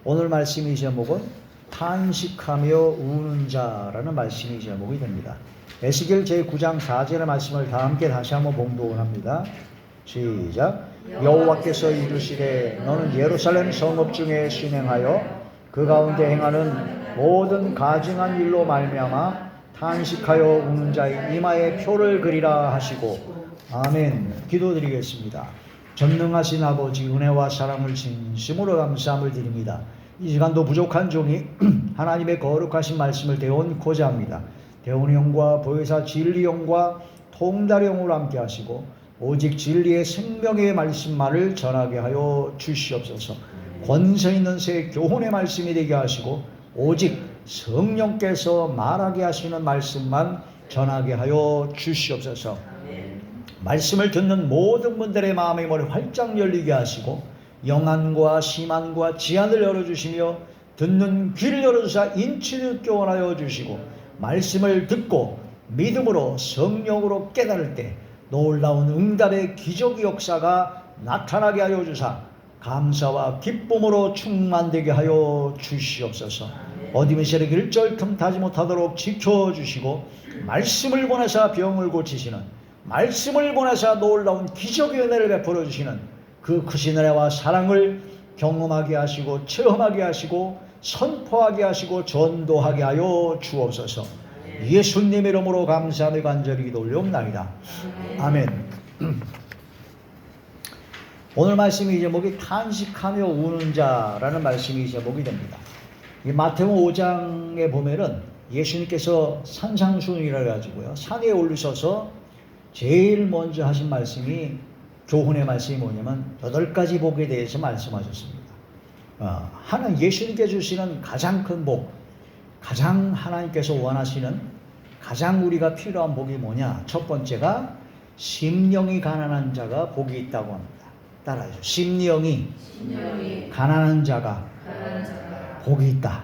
오늘 말씀의 제목은 탄식하며 우는 자라는 말씀의 제목이 됩니다. 에스겔 제9장 4절의 말씀을 다 함께 다시 한번 봉독합니다. 시작. 여호와께서 이르시되 너는 예루살렘 성읍 중에 순행하여 그 가운데 행하는 모든 가증한 일로 말미암아 탄식하여 우는 자의 이마에 표를 그리라 하시고. 아멘. 기도드리겠습니다. 전능하신 아버지, 은혜와 사랑을 진심으로 감사함을 드립니다. 이 시간도 부족한 종이 하나님의 거룩하신 말씀을 대언고자 합니다. 대언의 영과 보혜사 진리 영과 통달의 영으로 함께 하시고 오직 진리의 생명의 말씀만을 전하게 하여 주시옵소서. 권세 있는 새 교훈의 말씀이 되게 하시고 오직 성령께서 말하게 하시는 말씀만 전하게 하여 주시옵소서. 말씀을 듣는 모든 분들의 마음의 머리 활짝 열리게 하시고 영안과 심안과 지안을 열어주시며 듣는 귀를 열어주사 인치를 교훈하여 주시고 말씀을 듣고 믿음으로 성령으로 깨달을 때 놀라운 응답의 기적의 역사가 나타나게 하여 주사 감사와 기쁨으로 충만되게 하여 주시옵소서. 어디 미세력 일절 틈타지 못하도록 지켜주시고 말씀을 보내사 병을 고치시는, 말씀을 보내사 놀라운 기적의 은혜를 베풀어 주시는 그 크신 은혜와 사랑을 경험하게 하시고 체험하게 하시고 선포하게 하시고 전도하게 하여 주옵소서. 예수님 이름으로 감사하며 간절히 기도 올려옵나이다. 아멘. 오늘 말씀의 제목이 탄식하며 우는 자라는 말씀이 제목이 됩니다. 이 마태복음 5장에 보면은 예수님께서 산상수훈이라 가지고요, 산에 올리셔서 제일 먼저 하신 말씀이, 교훈의 말씀이 뭐냐면 8가지 복에 대해서 말씀하셨습니다. 하나님 예수님께 주시는 가장 큰 복, 가장 하나님께서 원하시는 가장 우리가 필요한 복이 뭐냐? 첫 번째가 심령이 가난한 자가 복이 있다고 합니다. 따라하죠. 심령이 가난한 자가 복이 있다.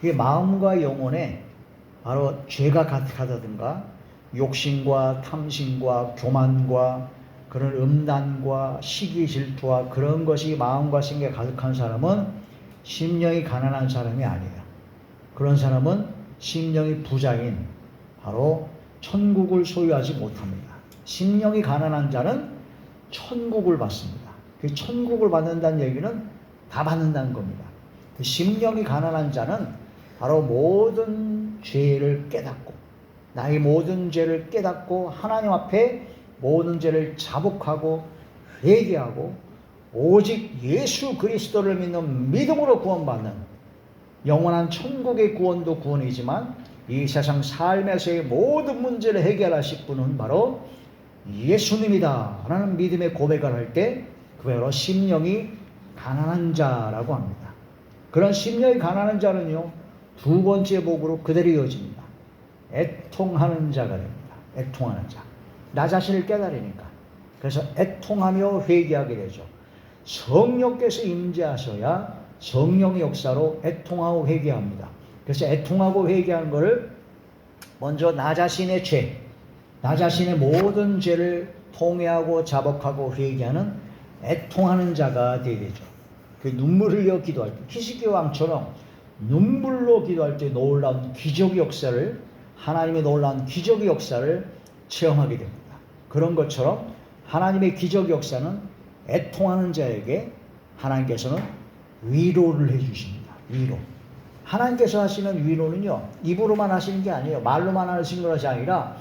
이게 마음과 영혼에 바로 죄가 가득하다든가 욕심과 탐심과 교만과 그런 음란과 시기 질투와 그런 것이 마음과 생각에 가득한 사람은 심령이 가난한 사람이 아니에요. 그런 사람은 심령이 부자인 바로 천국을 소유하지 못합니다. 심령이 가난한 자는 천국을 받습니다. 그 천국을 받는다는 얘기는 다 받는다는 겁니다. 그 심령이 가난한 자는 바로 모든 죄를 깨닫고, 나의 모든 죄를 깨닫고 하나님 앞에 모든 죄를 자복하고 회개하고 오직 예수 그리스도를 믿는 믿음으로 구원받는, 영원한 천국의 구원도 구원이지만 이 세상 삶에서의 모든 문제를 해결하실 분은 바로 예수님이다 라는 믿음의 고백을 할 때 그야말로 심령이 가난한 자라고 합니다. 그런 심령이 가난한 자는요, 두 번째 복으로 그대로 이어집니다. 애통하는 자가 됩니다. 애통하는 자. 나 자신을 깨달으니까. 그래서 애통하며 회개하게 되죠. 성령께서 임재하셔야 성령의 역사로 애통하고 회개합니다. 그래서 애통하고 회개하는 것을 먼저 나 자신의 죄, 나 자신의 모든 죄를 통회하고 자복하고 회개하는 애통하는 자가 되게 되죠. 그 눈물 흘려 기도할 때, 히스기야 왕처럼 눈물로 기도할 때 놀라운 기적의 역사를, 하나님의 놀라운 기적의 역사를 체험하게 됩니다. 그런 것처럼 하나님의 기적의 역사는 애통하는 자에게 하나님께서는 위로를 해주십니다. 위로. 하나님께서 하시는 위로는요, 입으로만 하시는 게 아니에요. 말로만 하시는 것이 아니라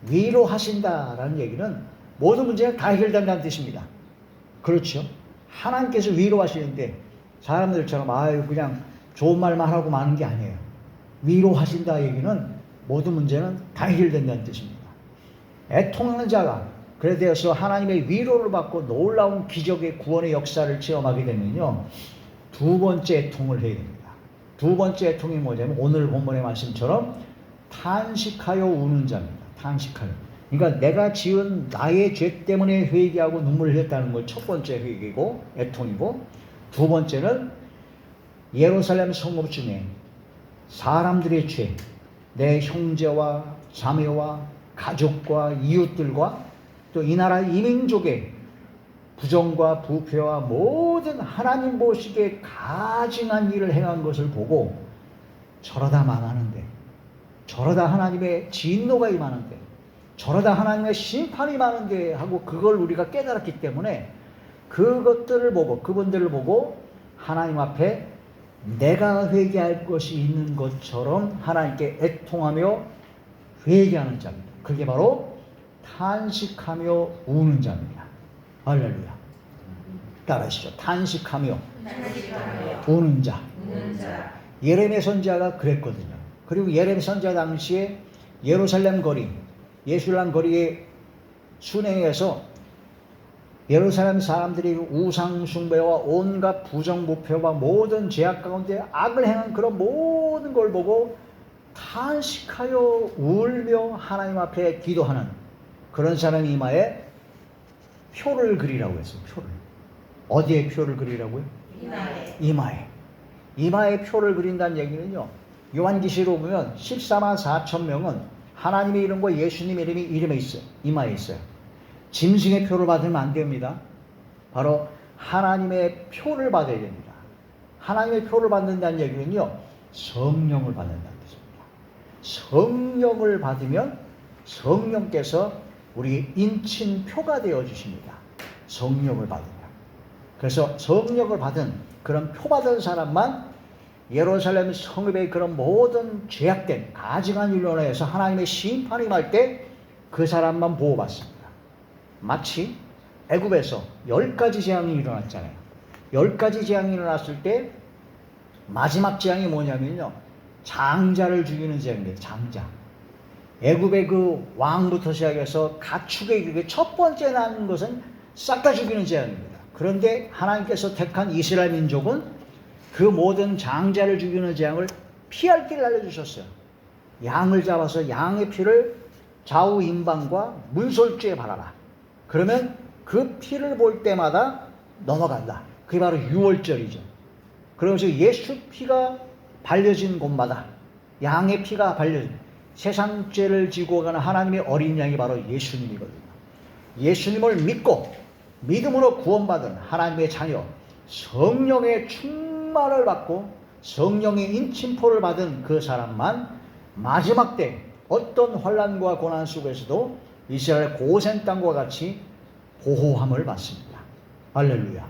위로하신다라는 얘기는 모든 문제가 다 해결된다는 뜻입니다. 그렇죠? 하나님께서 위로하시는데 사람들처럼 그냥 좋은 말만 하고 마는 게 아니에요. 위로하신다 얘기는 모든 문제는 다 해결된다는 뜻입니다. 애통하는 자가 그래 되어서 하나님의 위로를 받고 놀라운 기적의 구원의 역사를 체험하게 되면요, 두 번째 애통을 해야 됩니다. 두 번째 애통이 뭐냐면 오늘 본문의 말씀처럼 탄식하여 우는 자입니다. 탄식하여. 그러니까 내가 지은 나의 죄 때문에 회개하고 눈물을 흘렸다는 걸 첫 번째 회개고 애통이고, 두 번째는 예루살렘 성읍 중에 사람들의 죄, 내 형제와 자매와 가족과 이웃들과 또 이 나라 이민족의 부정과 부패와 모든 하나님 보시기에 가증한 일을 행한 것을 보고 저러다 망하는데, 저러다 하나님의 진노가 임하는데, 저러다 하나님의 심판이 많은데 하고 그걸 우리가 깨달았기 때문에 그것들을 보고, 그분들을 보고 하나님 앞에 내가 회개할 것이 있는 것처럼 하나님께 애통하며 회개하는 자입니다. 그게 바로 탄식하며 우는 자입니다. 할렐루야. 따라하시죠. 탄식하며 우는 자. 예레미야 선지자가 그랬거든요. 그리고 예레미야 선지자 당시에 예루살렘 거리, 예술람 거리에 순회해서 예루살렘 사람들이 우상 숭배와 온갖 부정부패와 모든 죄악 가운데 악을 행한 그런 모든 걸 보고 탄식하여 울며 하나님 앞에 기도하는 그런 사람 이마에 표를 그리라고 했어요. 표를. 어디에 표를 그리라고요? 이마에. 이마에 표를 그린다는 얘기는요, 요한계시록 보면 14만 4천 명은 하나님의 이름과 예수님 이름이 이름에 있어요. 이마에 있어요. 짐승의 표를 받으면 안 됩니다. 바로 하나님의 표를 받아야 됩니다. 하나님의 표를 받는다는 얘기는요, 성령을 받는다는 뜻입니다. 성령을 받으면 성령께서 우리 인친표가 되어 주십니다. 성령을 받으면. 그래서 성령을 받은 그런 표 받은 사람만 예루살렘 성읍의 그런 모든 죄악된 가증한 일로 인해서 하나님의 심판이 임할 때 그 사람만 보호받습니다. 마치 애굽에서 10가지 재앙이 일어났잖아요. 10가지 재앙이 일어났을 때 마지막 재앙이 뭐냐면요, 장자를 죽이는 재앙입니다. 장자. 애굽의 그 왕부터 시작해서 가축의 그게 첫 번째 나는 것은 싹 다 죽이는 재앙입니다. 그런데 하나님께서 택한 이스라엘 민족은 그 모든 장자를 죽이는 재앙을 피할 길을 알려주셨어요. 양을 잡아서 양의 피를 좌우 임방과 문솔주에 바라라. 그러면 그 피를 볼 때마다 넘어간다. 그게 바로 유월절이죠. 그러면서 예수 피가 발려진 곳마다 양의 피가 발려진, 세상 죄를 지고 가는 하나님의 어린 양이 바로 예수님이거든요. 예수님을 믿고 믿음으로 구원받은 하나님의 자녀, 성령의 충만을 받고 성령의 인침포를 받은 그 사람만 마지막 때 어떤 환난과 고난 속에서도 이스라엘 고센 땅과 같이 보호함을 받습니다. 할렐루야.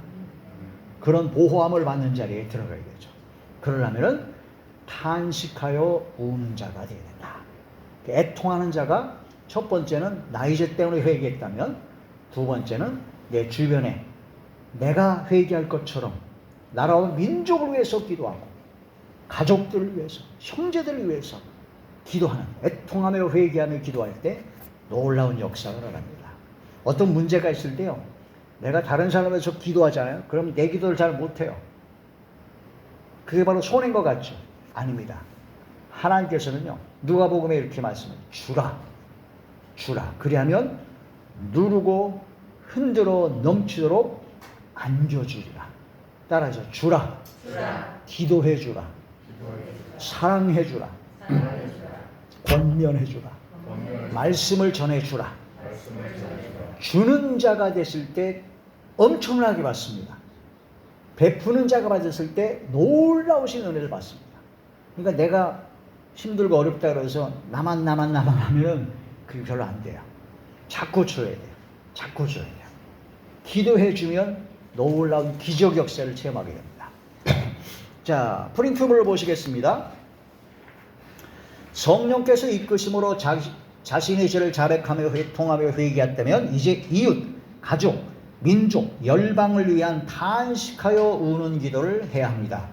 그런 보호함을 받는 자리에 들어가야 되죠. 그러려면 탄식하여 우는 자가 되어야 된다. 애통하는 자가 첫 번째는 나 이제 때문에 회개했다면, 두 번째는 내 주변에 내가 회개할 것처럼 나라와 민족을 위해서 기도하고 가족들을 위해서, 형제들을 위해서 기도하는, 애통하며 회개하며 기도할 때 놀라운 역사를 합니다. 어떤 문제가 있을 때요, 내가 다른 사람을 위해서 기도하잖아요. 그럼 내 기도를 잘 못해요. 그게 바로 손해인 것 같죠? 아닙니다. 하나님께서는요, 누가복음에 이렇게 말씀해요. 주라. 그리하면 누르고 흔들어 넘치도록 안겨주리라. 따라하죠. 주라. 기도해주라. 사랑해주라. 권면해주라. 말씀을 전해주라. 주는 자가 됐을 때 엄청나게 받습니다. 베푸는 자가 받았을 때 놀라우신 은혜를 받습니다. 그러니까 내가 힘들고 어렵다 그래서 나만 하면 그게 별로 안 돼요. 자꾸 줘야 돼요. 기도해주면 놀라운 기적 역사를 체험하게 됩니다. 자, 프린트물을 보시겠습니다. 성령께서 이끄심으로 자신의 죄를 자백하며 회통하며 회개했다면 이제 이웃, 가족, 민족, 열방을 위한 탄식하여 우는 기도를 해야 합니다.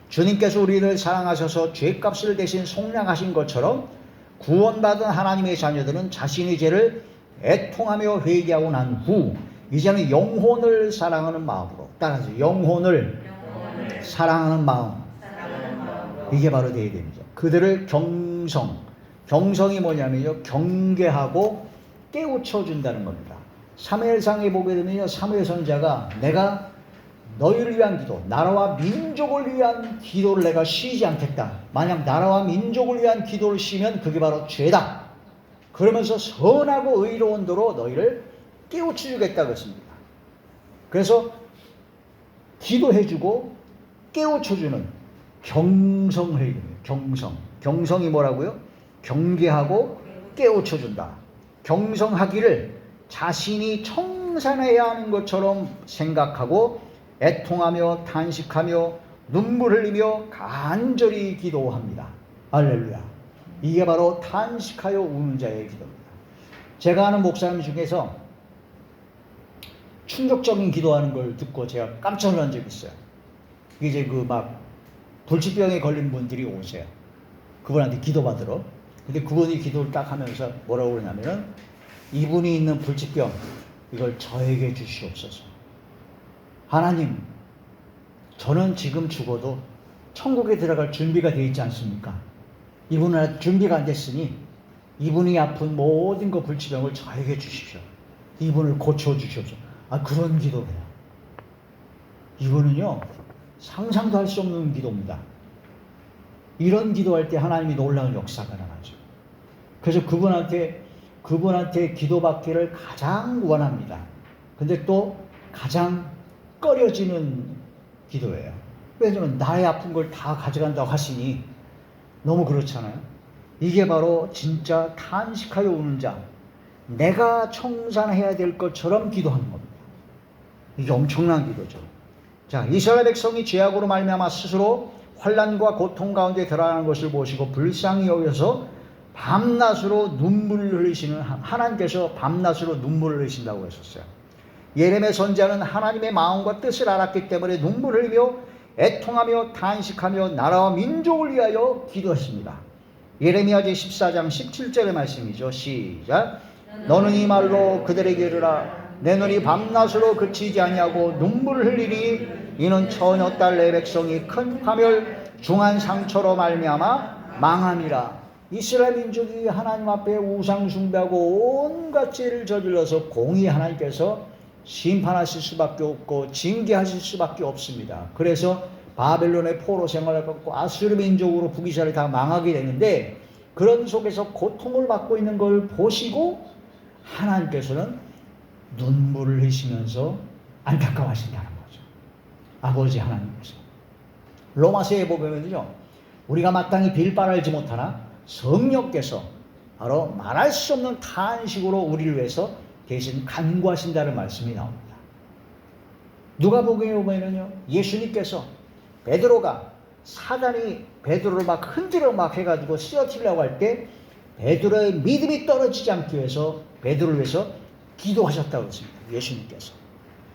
주님께서 우리를 사랑하셔서 죄값을 대신 속량하신 것처럼 구원받은 하나님의 자녀들은 자신의 죄를 애통하며 회개하고 난 후 이제는 영혼을 사랑하는 마음으로, 따라서 영혼을 사랑하는 마음, 이게 바로 되어야 됩니다. 그들을 경성이 뭐냐면요, 경계하고 깨우쳐준다는 겁니다. 사무엘상에 보게 되면요, 사무엘 선지자가 내가 너희를 위한 기도, 나라와 민족을 위한 기도를 내가 쉬지 않겠다. 만약 나라와 민족을 위한 기도를 쉬면 그게 바로 죄다. 그러면서 선하고 의로운 도로 너희를 깨우쳐주겠다고 했습니다. 그래서 기도해주고 깨우쳐주는 경성을 해야 됩니다. 경성. 경성이 뭐라고요? 경계하고 깨우쳐준다. 경성하기를 자신이 청산해야 하는 것처럼 생각하고 애통하며 탄식하며 눈물 흘리며 간절히 기도합니다. 할렐루야. 이게 바로 탄식하여 우는 자의 기도입니다. 제가 아는 목사님 중에서 충격적인 기도하는 걸 듣고 제가 깜짝 놀란 적이 있어요. 이제 그 막 불치병에 걸린 분들이 오세요. 그분한테 기도받으러. 근데 그분이 기도를 딱 하면서 뭐라고 그러냐면은 이분이 있는 불치병 이걸 저에게 주시옵소서. 하나님, 저는 지금 죽어도 천국에 들어갈 준비가 되어 있지 않습니까? 이분은 준비가 안 됐으니 이분이 아픈 모든 그 불치병을 저에게 주십시오. 이분을 고쳐주십시오. 그런 기도예요. 이거는요, 상상도 할 수 없는 기도입니다. 이런 기도할 때 하나님이 놀라운 역사가 일어나죠. 그래서 그분한테 기도받기를 가장 원합니다. 근데 또 가장 꺼려지는 기도예요. 왜냐면 나의 아픈 걸 다 가져간다고 하시니 너무 그렇잖아요. 이게 바로 진짜 탄식하여 우는 자, 내가 청산해야 될 것처럼 기도하는 겁니다. 이게 엄청난 기도죠. 자, 이스라엘 백성이 죄악으로 말미암아 스스로 환난과 고통 가운데 들어가는 것을 보시고 불쌍히 여겨서 밤낮으로 눈물을 흘리시는 하나님께서 밤낮으로 눈물을 흘리신다고 했었어요. 예레미야 선지자는 하나님의 마음과 뜻을 알았기 때문에 눈물을 흘리며 애통하며 탄식하며 나라와 민족을 위하여 기도했습니다. 예레미야 제14장 17절의 말씀이죠. 시작. 너는 이 말로 그들에게 이르라. 내 눈이 밤낮으로 그치지 아니하고 눈물을 흘리니 이는 처녀 딸 내 백성이 큰 파멸 중한 상처로 말미암아 망함이라. 이스라엘 민족이 하나님 앞에 우상 숭배하고 온갖 죄를 저질러서 공의 하나님께서 심판하실 수밖에 없고 징계하실 수밖에 없습니다. 그래서 바벨론의 포로 생활을 갖고 아수르 민족으로 북이스라엘이 다 망하게 되는데, 그런 속에서 고통을 받고 있는 걸 보시고 하나님께서는 눈물을 흘리시면서 안타까워하신다는 거죠. 아버지 하나님께서. 로마서에 보면요, 우리가 마땅히 빌바를 알지 못하나 성령께서 바로 말할 수 없는 탄식으로 우리를 위해서 대신 간구하신다는 말씀이 나옵니다. 누가복음에 보면요, 예수님께서 베드로가 사단이 베드로를 막 흔들어 막 해가지고 쓰러뜨리려고 할 때 베드로의 믿음이 떨어지지 않기 위해서 베드로를 위해서 기도하셨다고 했습니다. 예수님께서.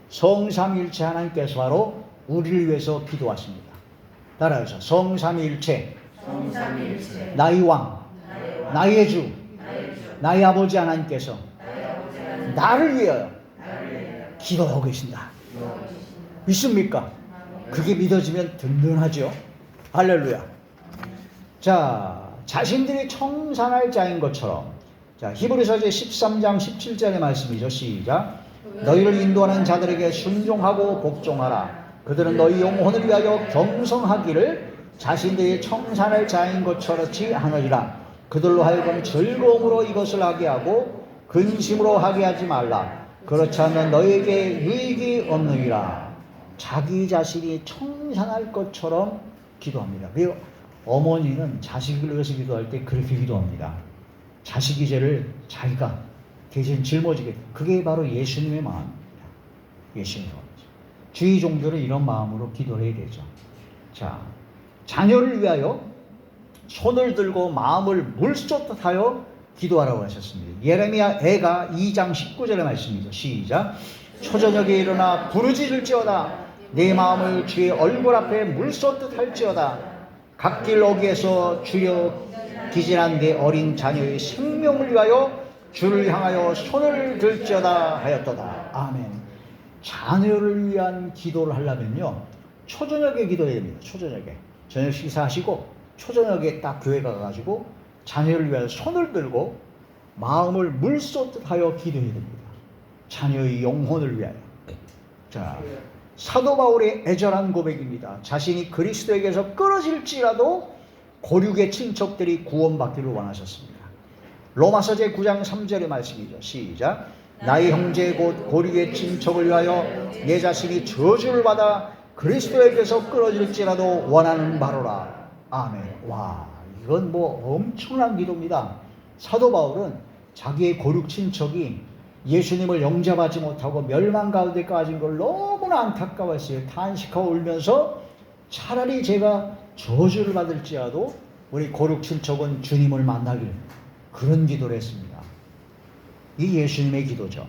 성삼일체 하나님께서 바로 우리를 위해서 기도하십니다. 따라해서 성삼일체 나의 왕, 나의 주, 나의 아버지 하나님께서 나를 위하여 기도하고 계신다. 믿습니까? 그게 믿어지면 든든하죠. 할렐루야. 자, 자신들이 청산할 자인 것처럼, 자, 히브리서 제 13장 17절의 말씀이죠. 시작. 너희를 인도하는 자들에게 순종하고 복종하라. 그들은 너희 영혼을 위하여 경성하기를 자신들이 청산할 자인 것처럼 하느니라. 그들로 하여금 즐거움으로 이것을 하게 하고 근심으로 하게 하지 말라. 그렇지 않으면 너희에게 유익이 없느니라. 자기 자신이 청산할 것처럼 기도합니다. 그리고 어머니는 자식을 위해서 기도할 때 그렇게 기도합니다. 자식이 죄를 자기가 대신 짊어지게. 그게 바로 예수님의 마음입니다. 예수님의 마음이죠. 주의 종들은 이런 마음으로 기도를 해야 되죠. 자, 자녀를 위하여 손을 들고 마음을 물쏟듯 하여 기도하라고 하셨습니다. 예레미야 애가 2장 19절의 말씀이죠. 시작. 초저녁에 일어나 부르짖을지어다. 내 마음을 주의 얼굴 앞에 물쏟듯 할지어다. 갓길 어귀에서 주려 기진한 내 어린 자녀의 생명을 위하여 주를 향하여 손을 들지어다 하였도다. 아멘. 자녀를 위한 기도를 하려면요, 초저녁에 기도해야 됩니다. 초저녁에. 저녁 식사하시고 초저녁에 딱 교회 가가지고 자녀를 위하여 손을 들고 마음을 물쏟듯 하여 기도해야 됩니다. 자녀의 영혼을 위하여. 자, 사도 바울의 애절한 고백입니다. 자신이 그리스도에게서 끊어질지라도 고륙의 친척들이 구원받기를 원하셨습니다. 로마서 제 9장 3절의 말씀이죠. 시작. 나의 형제 곧 고리의 친척을 위하여 내 자신이 저주를 받아 그리스도에게서 끊어질지라도 원하는 바로라. 아멘. 와, 이건 뭐 엄청난 기도입니다. 사도 바울은 자기의 고륙 친척이 예수님을 영접하지 못하고 멸망 가운데 빠진 걸 너무나 안타까워했어요. 탄식하고 울면서 차라리 제가 저주를 받을지라도 우리 고륙 친척은 주님을 만나길, 그런 기도를 했습니다. 이 예수님의 기도죠.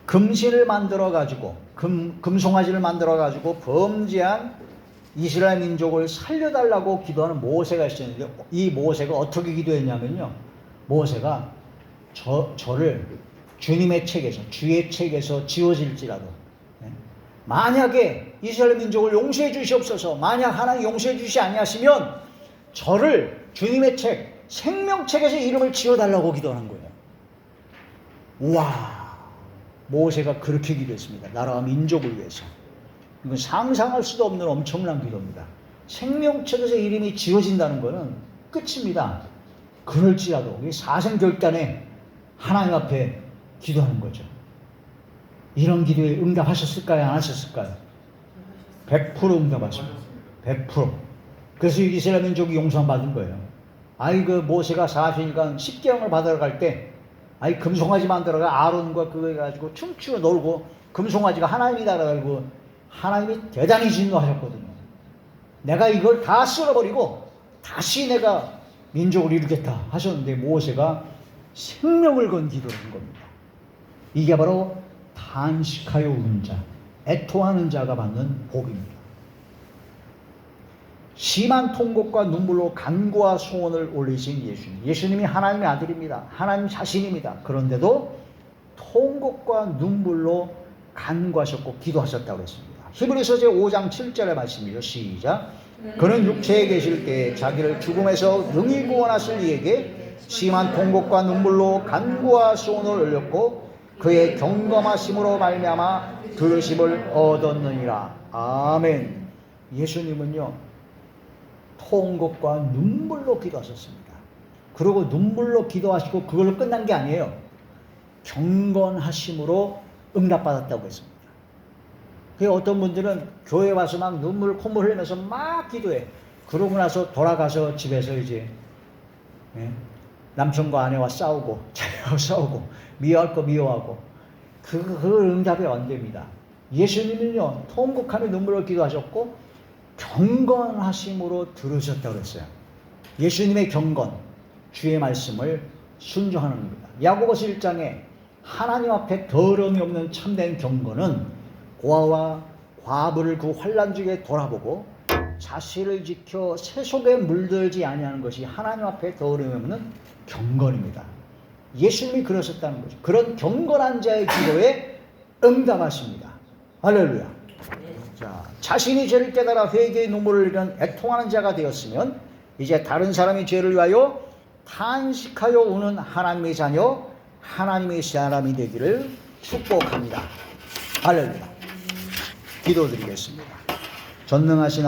금신을 만들어 가지고 금송아지를 만들어 가지고 범죄한 이스라엘 민족을 살려달라고 기도하는 모세가 있었는데, 이 모세가 어떻게 기도했냐면요, 모세가 저를 주님의 책에서, 주의 책에서 지워질지라도, 만약에 이스라엘 민족을 용서해 주시옵소서, 만약 하나님 용서해 주시 아니하시면 저를 주님의 책, 생명책에서 이름을 지워달라고 기도하는 거예요. 우와, 모세가 그렇게 기도했습니다. 나라와 민족을 위해서. 이건 상상할 수도 없는 엄청난 기도입니다. 생명책에서 이름이 지워진다는 것은 끝입니다. 그럴지라도 사생결단에 하나님 앞에 기도하는 거죠. 이런 기도에 응답하셨을까요? 안 하셨을까요? 100% 응답하십니다. 100%. 그래서 이스라엘 민족이 용서받은 거예요. 그 모세가 40일간 십계명을 받으러 갈 때, 금송아지 만들어가 아론과 그거 해가지고 춤추고 놀고, 금송아지가 하나님이다 그래가지고 하나님이 대단히 진노하셨거든요. 내가 이걸 다 쓸어버리고 다시 내가 민족을 이루겠다 하셨는데, 모세가 생명을 건 기도를 한 겁니다. 이게 바로 탄식하여 우는 자, 애통하는 자가 받는 복입니다. 심한 통곡과 눈물로 간구와 소원을 올리신 예수님. 예수님이 하나님의 아들입니다. 하나님 자신입니다. 그런데도 통곡과 눈물로 간구하셨고 기도하셨다고 했습니다. 히브리서 제5장 7절의 말씀이죠. 시작. 그는 육체에 계실 때 자기를 죽음에서 능히 구원하실 이에게 심한 통곡과 눈물로 간구와 소원을 올렸고 그의 경검하심으로 말미암아 들으심을 얻었느니라. 아멘. 예수님은요, 통곡과 눈물로 기도하셨습니다. 그리고 눈물로 기도하시고 그걸로 끝난 게 아니에요. 경건하심으로 응답받았다고 했습니다. 어떤 분들은 교회 와서 막 눈물 콧물 흘리면서 막 기도해. 그러고 나서 돌아가서 집에서 이제 남편과 아내와 싸우고 자녀와 싸우고 미워할 거 미워하고, 그 응답이 안 됩니다. 예수님은요, 통곡하며 눈물로 기도하셨고 경건하심으로 들으셨다고 했어요. 예수님의 경건, 주의 말씀을 순종하는 겁니다. 야고보서 1장에 하나님 앞에 더러움이 없는 참된 경건은 고아와 과부를 그 환난 중에 돌아보고 자신을 지켜 세속에 물들지 아니하는 것이 하나님 앞에 더러움이 없는 경건입니다. 예수님이 그러셨다는 거죠. 그런 경건한 자의 기도에 응답하십니다. 할렐루야. 자, 자신이 죄를 깨달아 회개의 눈물을 흘리는 애통하는 자가 되었으면 이제 다른 사람의 죄를 위하여 탄식하여 우는 하나님의 자녀, 하나님의 사람이 되기를 축복합니다. 할렐루야. 기도드리겠습니다. 전능하신